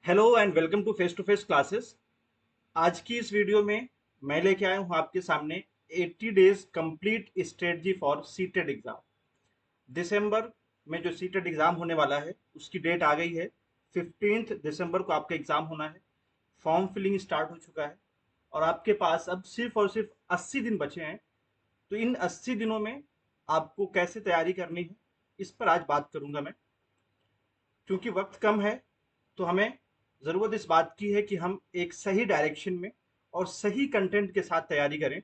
Hello and welcome to face classes. आज की इस वीडियो में मैं लेके आया हूँ आपके सामने 80 days complete strategy for CTET exam. दिसंबर में जो सीटेड एग्जाम होने वाला है उसकी डेट आ गई है। 15 दिसंबर को आपका एग्जाम होना है। फॉर्म फिलिंग स्टार्ट हो चुका है और आपके पास अब सिर्फ और सिर्फ 80 दिन बचे हैं। तो इन 80 दिनों में आपको कैसे तैयारी करनी है इस पर आज बात करूंगा मैं। क्योंकि वक्त कम है तो हमें ज़रूरत इस बात की है कि हम एक सही डायरेक्शन में और सही कंटेंट के साथ तैयारी करें,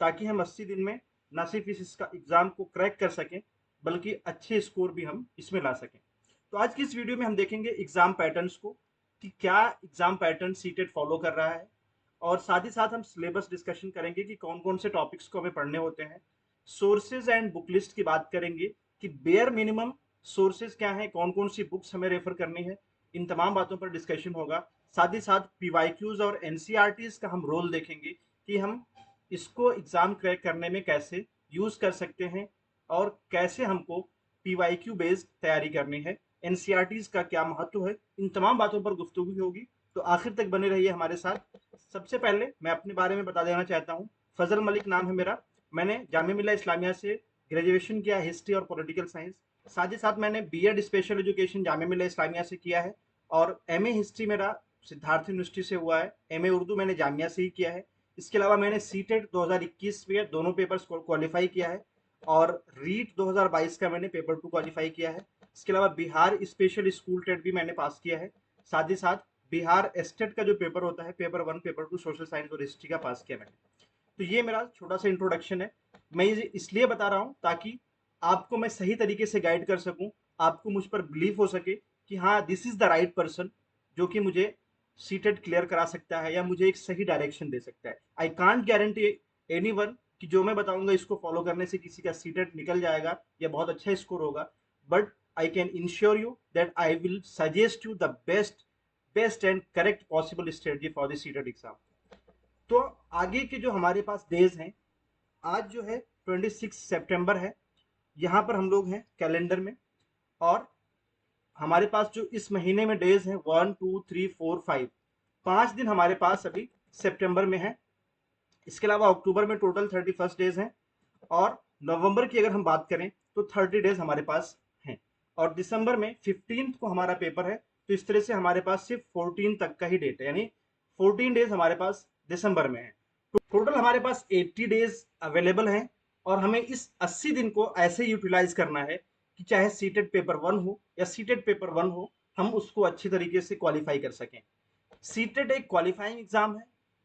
ताकि हम 80 दिन में ना सिर्फ इसका एग्ज़ाम को क्रैक कर सकें बल्कि अच्छे स्कोर भी हम इसमें ला सकें। तो आज की इस वीडियो में हम देखेंगे एग्ज़ाम पैटर्न्स को, कि क्या एग्ज़ाम पैटर्न सीटेट फॉलो कर रहा है, और साथ ही साथ हम सिलेबस डिस्कशन करेंगे कि कौन कौन से टॉपिक्स को हमें पढ़ने होते हैं। सोर्सेज एंड बुक लिस्ट की बात करेंगे कि बेयर मिनिमम सोर्सेज क्या हैं, कौन कौन सी बुक्स हमें रेफर करनी है। इन तमाम बातों पर डिस्कशन होगा। साथ ही साथ पीवाईक्यूज और एनसीईआरटीज का हम रोल देखेंगे कि हम इसको एग्जाम क्रैक करने में कैसे यूज कर सकते हैं और कैसे हमको पीवाईक्यू बेस्ड तैयारी करनी है, एनसीईआरटीज का क्या महत्व है। इन तमाम बातों पर गुफ्तगू होगी, तो आखिर तक बने रहिए हमारे साथ। सबसे पहले मैं अपने बारे में बता देना चाहता हूँ। फजल मलिक नाम है मेरा। मैंने जामिया मिल्लिया इस्लामिया से ग्रेजुएशन किया हिस्ट्री और पॉलिटिकल साइंस। साथ ही साथ मैंने BEd special education Jamia Millia Islamia से किया है, और एमए हिस्ट्री मेरा सिद्धार्थ यूनिवर्सिटी से हुआ है। एमए उर्दू मैंने जामिया से ही किया है। इसके अलावा मैंने सीटेट 2021 में दोनों पेपर्स क्वालिफाई किया है, और रीट 2022 का मैंने पेपर 2 क्वालिफाई किया है। इसके अलावा बिहार स्पेशल स्कूल टेट भी मैंने पास किया है। साथ ही साथ बिहार एस्टेट का जो पेपर होता है, पेपर 1 पेपर 2 सोशल साइंस और हिस्ट्री का पास किया मैंने। तो ये मेरा छोटा सा इंट्रोडक्शन है। मैं ये इसलिए बता रहा हूँ ताकि आपको मैं सही तरीके से गाइड कर सकूं, आपको मुझ पर बिलीव हो सके कि हाँ, this is the right person जो कि मुझे सीटेट क्लियर करा सकता है या मुझे एक सही डायरेक्शन दे सकता है। I can't guarantee any one कि जो मैं बताऊंगा इसको फॉलो करने से किसी का सीटेट निकल जाएगा या बहुत अच्छा स्कोर होगा, but I can ensure you that I will suggest you the best and correct possible strategy for the CTET exam. तो आगे के जो हमारे पास डेज हैं, आज जो है 26 सितंबर है। यहाँ पर हम लोग हैं कैलेंडर में, और हमारे पास जो इस महीने में डेज हैं 1 2 3 4 5, 5 दिन हमारे पास अभी सितंबर में है। इसके अलावा अक्टूबर में टोटल 31 डेज हैं, और नवंबर की अगर हम बात करें तो 30 डेज हमारे पास हैं, और दिसंबर में 15 को हमारा पेपर है। तो इस तरह से हमारे पास सिर्फ 14 तक का ही डेट है, यानी 14 डेज हमारे पास दिसंबर में है। टोटल हमारे पास 80 डेज अवेलेबल हैं, और हमें इस 80 दिन को ऐसे यूटिलाइज करना है कि चाहे सीटेट पेपर 1 हो या सीटेट पेपर 1 हो, हम उसको अच्छी तरीके से क्वालिफाई कर सकें। सीटेट एक क्वालिफाइंग एग्जाम है,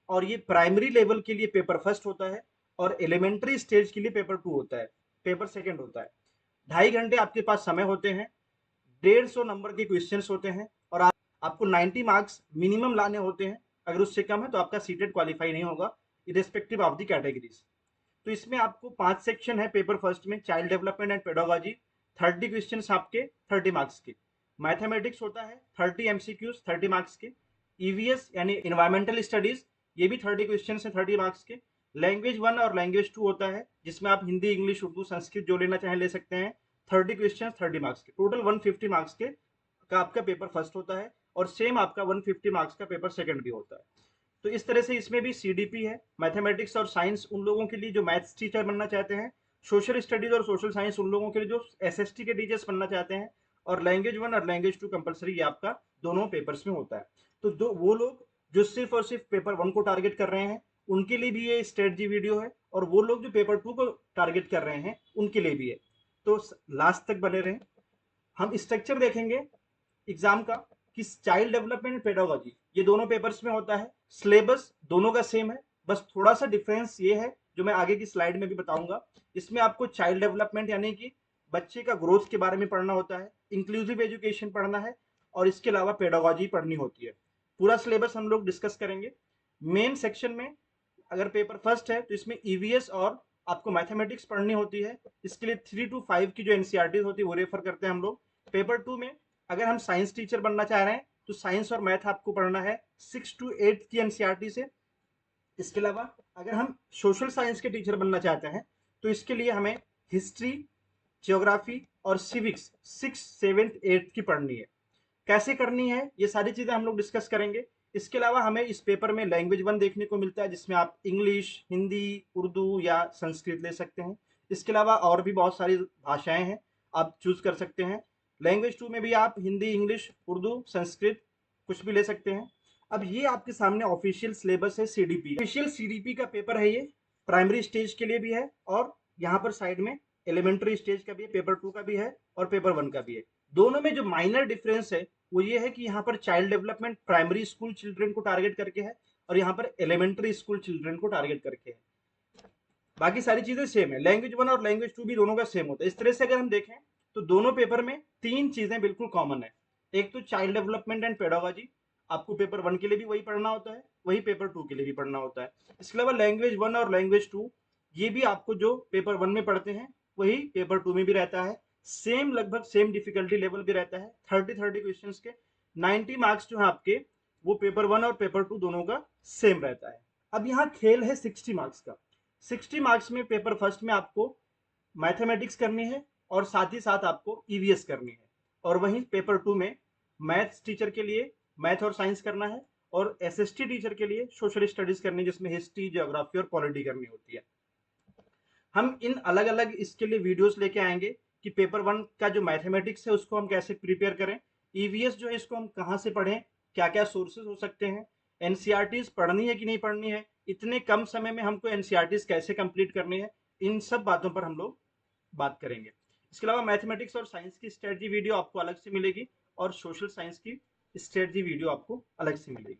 और ये प्राइमरी लेवल के लिए पेपर फर्स्ट होता है, और एलिमेंट्री स्टेज के लिए पेपर 2 होता है, पेपर सेकेंड होता है। 2.5 घंटे आपके पास समय होते हैं, 150 नंबर के क्वेश्चन होते हैं, और आपको 90 मार्क्स मिनिमम लाने होते हैं। अगर उससे कम है तो आपका सीटेट क्वालिफाई नहीं होगा, इरेस्पेक्टिव ऑफ द कैटेगरीज। तो इसमें आपको 5 सेक्शन है। पेपर फर्स्ट में child development and pedagogy, 30 question आपके 30 मार्क्स के। मैथमेटिक्स होता है 30 एमसीक्यूज 30 मार्क्स के। ईवीएस यानी इन्वायरमेंटल स्टडीज, ये भी 30 क्वेश्चन है 30 मार्क्स के। लैंग्वेज 1 और लैंग्वेज 2 होता है, जिसमें आप हिंदी इंग्लिश उर्दू संस्कृत जो लेना चाहें ले सकते हैं। 30 क्वेश्चन 30 मार्क्स के, टोटल 150 मार्क्स के का आपका पेपर फर्स्ट होता है, और सेम आपका 150 मार्क्स का पेपर सेकंड भी होता है। तो इस तरह से इसमें भी सीडीपी है, मैथमेटिक्स और साइंस उन लोगों के लिए जो मैथ्स टीचर बनना चाहते हैं, सोशल स्टडीज और सोशल साइंस उन लोगों के लिए जो एसएसटी के टीचर्स बनना चाहते हैं, और लैंग्वेज 1 और लैंग्वेज 2 कंपलसरी ये आपका दोनों पेपर्स में होता है। तो दो वो लोग जो सिर्फ और सिर्फ पेपर 1 को टारगेट कर रहे हैं उनके लिए भी ये स्ट्रेटजी वीडियो है, और वो लोग जो पेपर 2 को टारगेट कर रहे हैं उनके लिए भी है। तो लास्ट तक बने रहें। हम स्ट्रक्चर देखेंगे एग्जाम का, कि चाइल्ड डेवलपमेंट एंड पेडागोजी ये दोनों पेपर्स में होता है। सिलेबस दोनों का सेम है, बस थोड़ा सा डिफरेंस ये है जो मैं आगे की स्लाइड में भी बताऊंगा। इसमें आपको चाइल्ड डेवलपमेंट यानी कि बच्चे का ग्रोथ के बारे में पढ़ना होता है, इंक्लूसिव एजुकेशन पढ़ना है, और इसके अलावा पेडागोजी पढ़नी होती है। पूरा सिलेबस हम लोग डिस्कस करेंगे। मेन सेक्शन में अगर पेपर फर्स्ट है तो इसमें ईवीएस और आपको मैथमेटिक्स पढ़नी होती है। इसके लिए 3 to 5 की जो एनसीईआरटी होती है वो रेफर करते हैं हम लोग। पेपर 2 में अगर हम साइंस टीचर बनना चाह रहे हैं तो साइंस और मैथ आपको पढ़ना है 6 to 8 की एनसीईआरटी से। इसके अलावा अगर हम सोशल साइंस के टीचर बनना चाहते हैं तो इसके लिए हमें हिस्ट्री, ज्योग्राफी और सिविक्स 6, 7, 8 की पढ़नी है। कैसे करनी है ये सारी चीजें हम लोग डिस्कस करेंगे। इसके अलावा हमें इस पेपर में लैंग्वेज 1 देखने को मिलता है, जिसमें आप इंग्लिश, हिंदी, उर्दू या संस्कृत ले सकते हैं। इसके अलावा और भी बहुत सारी भाषाएं हैं, आप चूज कर सकते हैं। लैंग्वेज 2 में भी आप हिंदी, इंग्लिश, उर्दू, संस्कृत कुछ भी ले सकते हैं। अब ये आपके सामने ऑफिशियल सिलेबस है सीडीपी। ऑफिशियल सीडीपी का पेपर है ये, प्राइमरी स्टेज के लिए भी है और यहाँ पर साइड में एलिमेंट्री स्टेज का भी है, पेपर 2 का भी है और पेपर 1 का भी है। दोनों में जो माइनर डिफरेंस है वो ये है कि यहाँ पर child development primary school children को टारगेट करके है और यहाँ पर एलिमेंट्री स्कूल चिल्ड्रन को टारगेट करके है। बाकी सारी चीजें सेम है, लैंग्वेज 1 और लैंग्वेज 2 भी दोनों का सेम होता है। इस तरह से अगर हम देखें तो दोनों पेपर में 3 चीजें बिल्कुल कॉमन है। एक तो चाइल्ड डेवलपमेंट एंड पेडागोजी, आपको पेपर 1 के लिए भी वही पढ़ना होता है, वही पेपर 2 के लिए भी पढ़ना होता है। इसके अलावा लैंग्वेज 1 और लैंग्वेज 2 ये भी आपको जो पेपर 1 में पढ़ते हैं वही पेपर 2 में भी रहता है। सेम, लगभग सेम डिफिकल्टी लेवल भी रहता है। 30 क्वेश्चन के 90 मार्क्स जो है आपके, वो पेपर 1 और पेपर 2 दोनों का सेम रहता है। अब यहाँ खेल है 60 मार्क्स का। 60 मार्क्स में पेपर फर्स्ट में आपको मैथमेटिक्स करनी है और साथ ही साथ आपको ईवीएस करनी है, और वहीं पेपर 2 में मैथ्स टीचर के लिए मैथ और साइंस करना है और एसएसटी टीचर के लिए सोशल स्टडीज करनी है, जिसमें हिस्ट्री, ज्योग्राफी और पॉलिटी करनी होती है। हम इन अलग अलग इसके लिए वीडियोस लेके आएंगे कि पेपर 1 का जो मैथमेटिक्स है उसको हम कैसे प्रिपेयर करें, ईवीएस जो है इसको हम कहाँ से पढ़ें, क्या क्या सोर्सेज हो सकते हैं, एनसीईआरटीज पढ़नी है कि नहीं पढ़नी है, इतने कम समय में हमको एनसीईआरटीज कैसे कंप्लीट करनी है, इन सब बातों पर हम लोग बात करेंगे। इसके अलावा मैथमेटिक्स और साइंस की स्ट्रेटजी वीडियो आपको अलग से मिलेगी और सोशल साइंस की स्ट्रेटजी वीडियो आपको अलग से मिलेगी।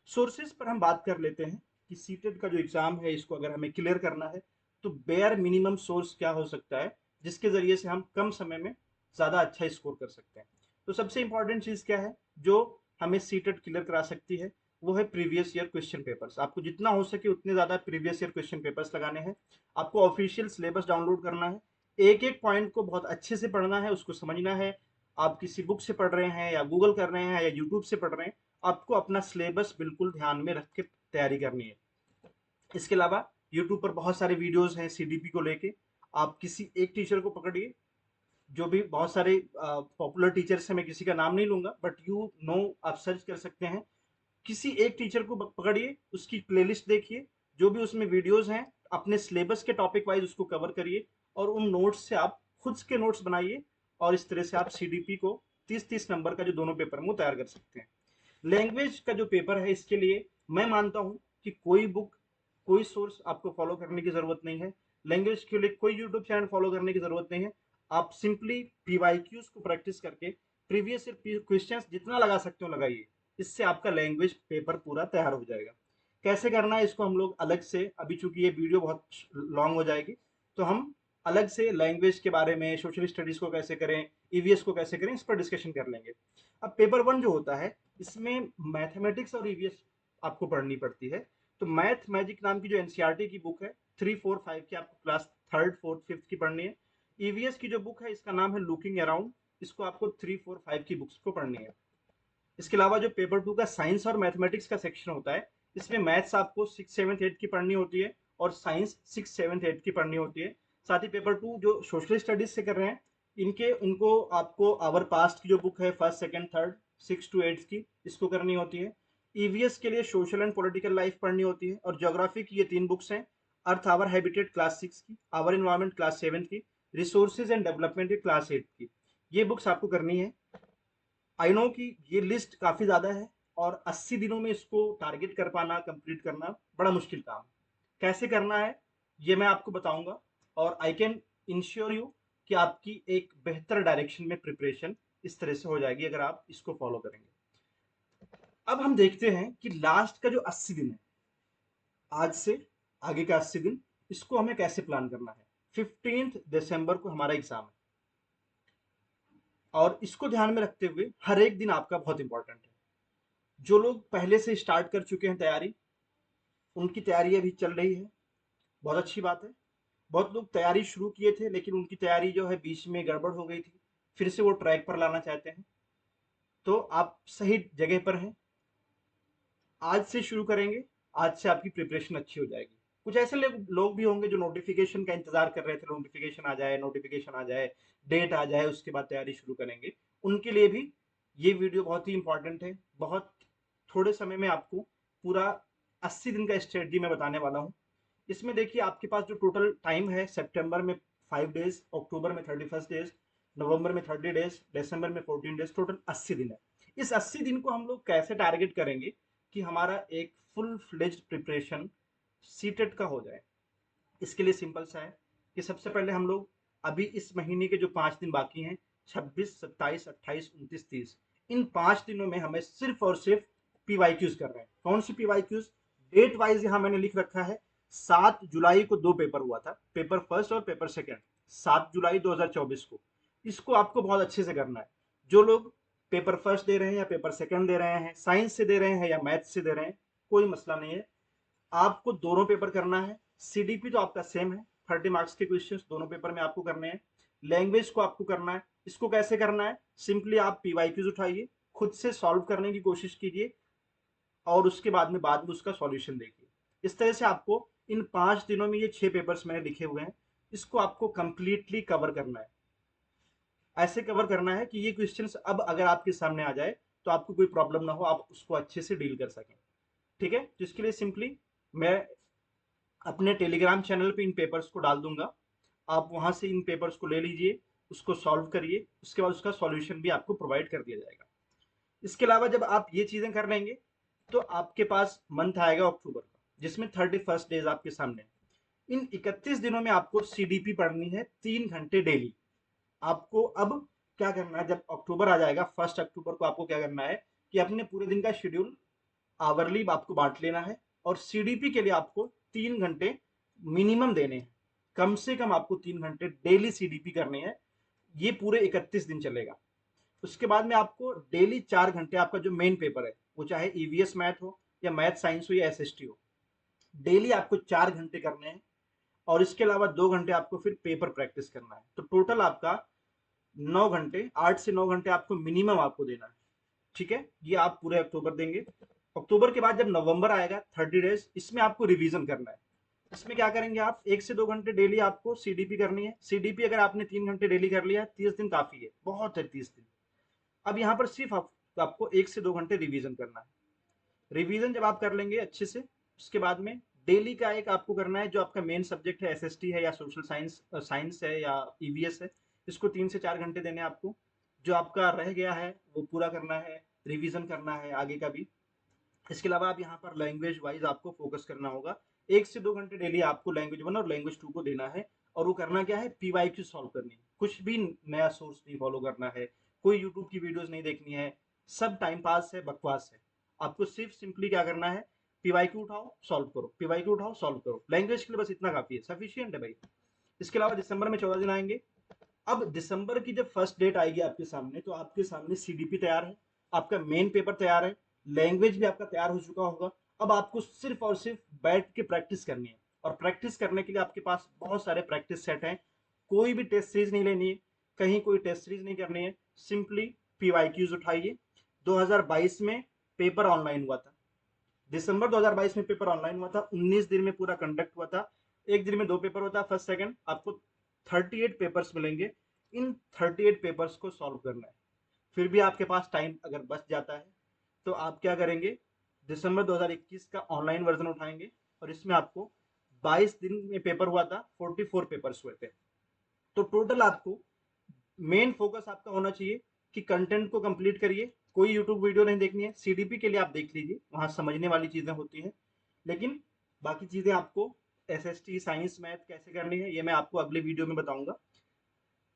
सोर्सेज पर हम बात कर लेते हैं कि सीटेट का जो एग्जाम है इसको अगर हमें क्लियर करना है तो बेयर मिनिमम सोर्स क्या हो सकता है जिसके जरिए से हम कम समय में ज्यादा अच्छा स्कोर कर सकते हैं। तो सबसे इंपॉर्टेंट चीज क्या है जो हमें सीटेट क्लियर करा सकती है, वो है प्रीवियस ईयर क्वेश्चन पेपर्स। आपको जितना हो सके उतने ज्यादा प्रीवियस ईयर क्वेश्चन पेपर्स लगाने हैं। आपको ऑफिशियल सिलेबस डाउनलोड करना है, एक एक पॉइंट को बहुत अच्छे से पढ़ना है, उसको समझना है। आप किसी बुक से पढ़ रहे हैं या गूगल कर रहे हैं या यूट्यूब से पढ़ रहे हैं, आपको अपना सिलेबस बिल्कुल ध्यान में रख के तैयारी करनी है। इसके अलावा यूट्यूब पर बहुत सारे वीडियोस हैं सीडीपी को लेके, आप किसी एक टीचर को पकड़िए, जो भी बहुत सारे पॉपुलर टीचर्स हैं, मैं किसी का नाम नहीं लूंगा बट यू नो, आप सर्च कर सकते हैं। किसी एक टीचर को पकड़िए, उसकी प्लेलिस्ट देखिए, जो भी उसमें वीडियोस हैं अपने सिलेबस के टॉपिक वाइज उसको कवर करिए और उन नोट्स से आप खुद के नोट्स बनाइए और इस तरह से आप सीडीपी को 30-30 नंबर का जो दोनों पेपर में वो तैयार कर सकते हैं। लैंग्वेज का जो पेपर है इसके लिए मैं मानता हूं कि कोई बुक, कोई सोर्स आपको फॉलो करने की जरूरत नहीं है। लैंग्वेज के लिए कोई यूट्यूब चैनल फॉलो करने की जरूरत नहीं है। आप सिंपली पीवाईक्यूज को प्रैक्टिस करके प्रीवियस क्वेश्चन जितना लगा सकते हो लगाइए, इससे आपका लैंग्वेज पेपर पूरा तैयार हो जाएगा। कैसे करना है इसको हम लोग अलग से, अभी चूंकि ये वीडियो बहुत लॉन्ग हो जाएगी तो हम अलग से लैंग्वेज के बारे में, सोशल स्टडीज को कैसे करें, ईवीएस को कैसे करें, इस पर डिस्कशन कर लेंगे। अब पेपर 1 जो होता है इसमें मैथमेटिक्स और ईवीएस आपको पढ़नी पड़ती है। तो मैथ मैजिक नाम की जो एनसीईआरटी की बुक है 3, 4, 5 की आपको क्लास 3rd, 4th, 5th की पढ़नी है। ईवीएस की जो बुक है इसका नाम है लुकिंग अराउंड, इसको आपको 3, 4, 5 की बुक्स को पढ़नी है। इसके अलावा जो पेपर 2 का साइंस और मैथमेटिक्स का सेक्शन होता है इसमें मैथ्स आपको 6, 7, 8 की पढ़नी होती है और साइंस 6, 7, 8 की पढ़नी होती है। साथ ही पेपर 2 जो सोशल स्टडीज से कर रहे हैं इनके उनको आपको आवर पास्ट की जो बुक है 1st, 2nd, 3rd, 6 to 8 की, इसको करनी होती है। ईवीएस के लिए सोशल एंड पॉलिटिकल लाइफ पढ़नी होती है और ज्योग्राफी की ये 3 बुक्स हैं, अर्थ आवर हैबिटेट क्लास 6 की, आवर इन्वायरमेंट क्लास 7 की, रिसोर्सेज एंड डेवलपमेंट की क्लास 8 की, ये बुक्स आपको करनी है। आई नो कि ये लिस्ट काफी ज्यादा है और 80 दिनों में इसको टारगेट कर पाना, कंप्लीट करना बड़ा मुश्किल काम है। कैसे करना है ये मैं आपको बताऊंगा और आई कैन इंश्योर यू कि आपकी एक बेहतर डायरेक्शन में प्रिपरेशन इस तरह से हो जाएगी अगर आप इसको फॉलो करेंगे। अब हम देखते हैं कि लास्ट का जो 80 दिन है, आज से आगे का 80 दिन, इसको हमें कैसे प्लान करना है। 15 दिसंबर को हमारा एग्जाम है और इसको ध्यान में रखते हुए हर एक दिन आपका बहुत इंपॉर्टेंट है। जो लोग पहले से स्टार्ट कर चुके हैं तैयारी, उनकी तैयारी अभी चल रही है, बहुत अच्छी बात है। बहुत लोग तैयारी शुरू किए थे लेकिन उनकी तैयारी जो है बीच में गड़बड़ हो गई थी, फिर से वो ट्रैक पर लाना चाहते हैं, तो आप सही जगह पर हैं। आज से शुरू करेंगे, आज से आपकी प्रिपरेशन अच्छी हो जाएगी। कुछ ऐसे लोग भी होंगे जो नोटिफिकेशन का इंतजार कर रहे थे, नोटिफिकेशन आ जाए, नोटिफिकेशन आ जाए, डेट आ जाए, उसके बाद तैयारी शुरू करेंगे। उनके लिए भी ये वीडियो बहुत ही इंपॉर्टेंट है। बहुत थोड़े समय में आपको पूरा 80 दिन का स्ट्रेटजी मैं बताने वाला हूँ। इसमें देखिए आपके पास जो टोटल टाइम है, सितंबर में 5 डेज, अक्टूबर में 31 डेज, नवंबर में 30 डेज, दिसंबर में 14 डेज, टोटल 80 दिन है। इस 80 दिन को हम लोग कैसे टारगेट करेंगे कि हमारा एक फुल फ्लेज्ड प्रिपरेशन सीटेट का हो जाए। इसके लिए सिंपल सा है कि सबसे पहले हम लोग अभी इस महीने के जो 5 दिन बाकी हैं, 26, 27, 28, 29, 30, इन 5 दिनों में हमें सिर्फ और सिर्फ पीवाईक्यूज कर रहे हैं। कौन सी पीवाईक्यूज? डेट वाइज यहाँ मैंने लिख रखा है। 7 जुलाई को 2 पेपर हुआ था, पेपर फर्स्ट और पेपर सेकेंड, 7 जुलाई 2024 को। इसको आपको बहुत अच्छे से करना है। जो लोग पेपर फर्स्ट दे रहे हैं या पेपर सेकेंड दे रहे हैं, साइंस से दे रहे हैं या मैथ्स से दे रहे हैं, कोई मसला नहीं है, आपको दोनों पेपर करना है। सीडीपी तो आपका सेम है, 30 मार्क्स के क्वेश्चंस दोनों पेपर में आपको करने हैं। लैंग्वेज को आपको करना है। इसको कैसे करना है? सिंपली आप पीवाईक्यूज उठाइए, खुद से सॉल्व करने की कोशिश कीजिए और उसके बाद में उसका सॉल्यूशन देखिए। इस तरह से आपको इन 5 दिनों में ये 6 पेपर्स मैंने लिखे हुए हैं, इसको आपको कंप्लीटली कवर करना है। ऐसे कवर करना है कि ये क्वेश्चंस अब अगर आपके सामने आ जाए तो आपको कोई प्रॉब्लम ना हो, आप उसको अच्छे से डील कर सकें। ठीक है, तो इसके लिए सिंपली मैं अपने टेलीग्राम चैनल पे इन पेपर्स को डाल दूंगा। आप वहां से इन पेपर्स को ले लीजिए, उसको सॉल्व करिए, उसके बाद उसका सॉल्यूशन भी आपको प्रोवाइड कर दिया जाएगा। इसके अलावा जब आप ये चीजें कर लेंगे तो आपके पास मंथ आएगा अक्टूबर का, जिसमें 31 डेज आपके सामने। इन 31 दिनों में आपको सीडीपी पढ़नी है 3 घंटे डेली। आपको अब क्या करना है, जब अक्टूबर आ जाएगा, 1 अक्टूबर को आपको क्या करना है कि अपने पूरे दिन का शेड्यूल आवरली आपको बांट लेना है और सीडीपी के लिए आपको 3 घंटे मिनिमम देने हैं। कम से कम आपको 3 घंटे डेली सीडीपी करने हैं। ये पूरे 31 दिन चलेगा। उसके बाद में आपको डेली 4 घंटे आपका जो मेन पेपर है, वो चाहे ईवीएस मैथ हो या मैथ साइंस हो या एसएसटी हो, डेली आपको 4 घंटे करने हैं। और इसके अलावा 2 घंटे आपको फिर पेपर प्रैक्टिस करना है। तो टोटल आपका 9 घंटे, 8 से 9 घंटे आपको मिनिमम आपको देना है। ठीक है, ये आप पूरे अक्टूबर देंगे। अक्टूबर के बाद जब नवंबर आएगा, 30 डेज, इसमें आपको रिवीजन करना है। इसमें क्या करेंगे आप, 1 से 2 घंटे डेली आपको सीडीपी करनी है। सीडीपी अगर आपने 3 घंटे डेली कर लिया, 30 दिन काफी है, बहुत है 30 दिन। अब यहाँ पर सिर्फ आपको 1 से 2 घंटे रिवीजन करना है। रिवीजन जब आप कर लेंगे अच्छे से, उसके बाद में डेली का एक आपको करना है, जो आपका मेन सब्जेक्ट है, एसएसटी है या सोशल साइंस, साइंस है या ईवीएस है, इसको 3 से 4 घंटे देने हैं आपको। जो आपका रह गया है वो पूरा करना है, रिवीजन करना है आगे का भी। इसके अलावा आप यहाँ पर लैंग्वेज वाइज आपको फोकस करना होगा। 1 से 2 घंटे डेली आपको लैंग्वेज 1 और लैंग्वेज 2 को देना है। और वो करना क्या है, पीवाईक्यू सॉल्व करनी है। कुछ भी नया सोर्स नहीं फॉलो करना है, कोई यूट्यूब की वीडियोस नहीं देखनी है, सब टाइम पास है, बकवास है। आपको सिर्फ सिंपली क्या करना है, पीवाईक्यू उठाओ सॉल्व करो, पीवाईक्यू उठाओ सॉल्व करो। लैंग्वेज के लिए बस इतना काफी है, सफिशियंट है भाई। इसके अलावा दिसंबर में 14 दिन आएंगे। अब दिसंबर की जब फर्स्ट डेट आएगी आपके सामने, तो आपके सामने सीडीपी तैयार है, आपका मेन पेपर तैयार है, लैंग्वेज भी आपका तैयार हो चुका होगा। अब आपको सिर्फ और सिर्फ बैठ के प्रैक्टिस करनी है। और प्रैक्टिस करने के लिए आपके पास बहुत सारे प्रैक्टिस सेट हैं। कोई भी टेस्ट सीरीज नहीं लेनी है, कहीं कोई टेस्ट सीरीज नहीं करनी है, सिंपली पीवाईक्यूज उठाइए। 2022 में पेपर ऑनलाइन हुआ था, दिसंबर 2022 में पेपर ऑनलाइन हुआ था, 19 दिन में पूरा कंडक्ट हुआ था। एक दिन में 2 पेपर होता है, फर्स्ट सेकंड। आपको 38 पेपर्स मिलेंगे। इन 38 पेपर्स को सॉल्व करना है। फिर भी आपके पास टाइम अगर बच जाता है तो आप क्या करेंगे, दिसंबर 2021 का ऑनलाइन वर्जन उठाएंगे और इसमें आपको 22 दिन में पेपर हुआ था, 44 पेपर्स हुए थे। तो टोटल आपको मेन फोकस आपका होना चाहिए कि कंटेंट को कंप्लीट करिए। कोई यूट्यूब वीडियो नहीं देखनी है, सीडीपी के लिए आप देख लीजिए, वहां समझने वाली चीजें होती हैं। लेकिन बाकी चीजें आपको एसएसटी, साइंस, मैथ कैसे करनी है, ये मैं आपको अगले वीडियो में बताऊंगा।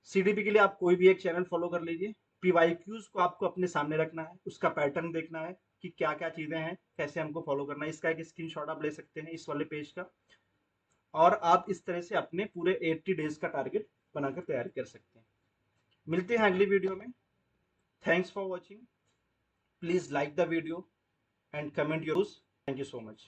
सीडीपी के लिए आप कोई भी एक चैनल फॉलो कर लीजिए। पीवाईक्यूज को आपको अपने सामने रखना है, उसका पैटर्न देखना है कि क्या क्या चीजें हैं, कैसे हमको फॉलो करना है। इसका एक स्क्रीनशॉट आप ले सकते हैं, इस वाले पेज का। और आप इस तरह से अपने पूरे 80 डेज का टारगेट बनाकर तैयारी कर सकते हैं। मिलते हैं अगली वीडियो में। Thanks for watching. Please like the video and comment your views. Thank you so much.